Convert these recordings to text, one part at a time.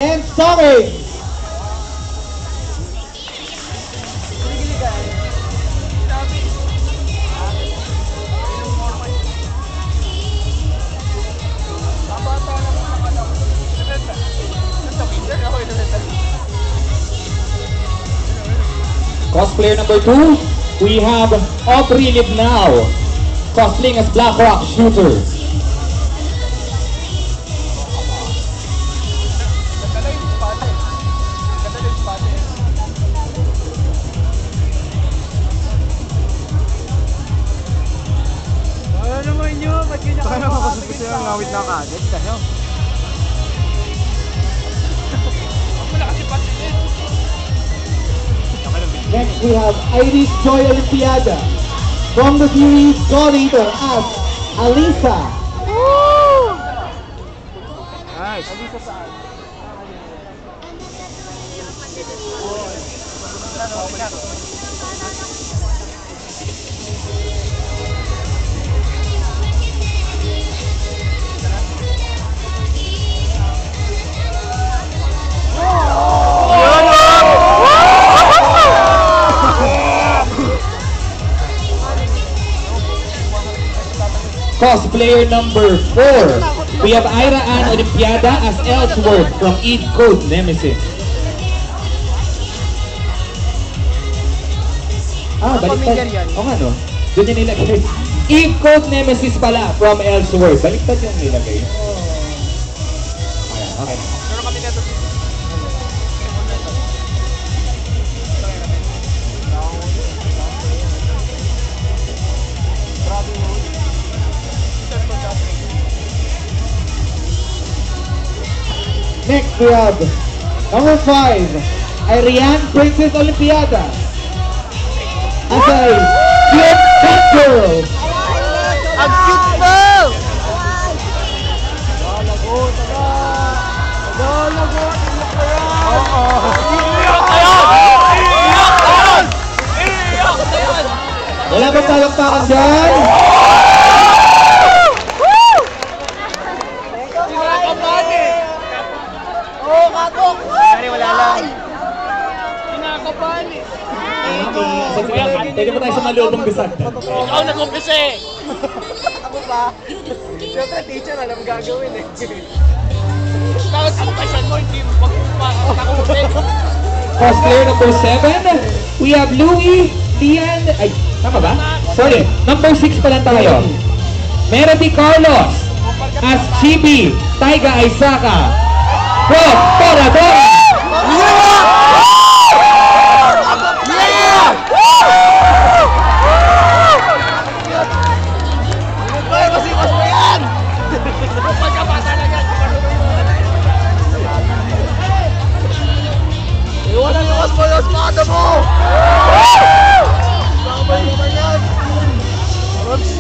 And sorry. Cosplayer number 2, we have Aubrey Libnao, cosplaying as Black Rock Shooter. Ano naman nyo? Ba't ganyan ka naman kasi sila ngawit na kagad kayo? Ang wala kasi patingin. Next we have Iris Joy Olimpiada from the series God Eater as Alisa. Woo! Nice. Alisa saan? Cosplayer number 4, we have Ira Ann Olimpiada as Ellsworth from Eve Code Nemesis. Baliktad. O nga no? Doon yung nilagay. Eve Code Nemesis pala from Ellsworth. Baliktad yung nilagay. Ayan, okay. Pero kami na ito. Next we have number 5, Ariane Princess Olimpiada as a cute cat girl. Ang cute mo! Wala bang palakpakan dyan? Wala lang. Kinakabahan eh. Pwede mo tayo sa malulong bisag. Ikaw nag-umpisa eh. Ako ba? Siyempre teacher, alam gagawin eh. Bakit ang passion mo, hindi mo pag-takutin? Cosplayer number 7, we have Louie Lian. Ay, tama ba? Sorry, number 6 pa lang tayo. Meredy Carlos as Chibi Taiga Aizaka from Toradora. Iwanan yung aspada mo! Sabay naman yan! Oops!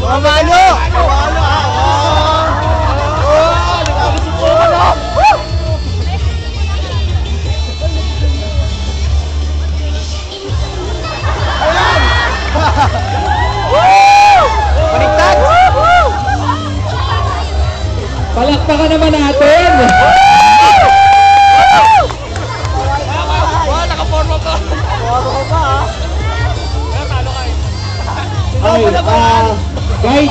Mamalo! Palakpakan naman natin! Nakaporma ka! Porma ka ha? Talo kayo! Okay, guys,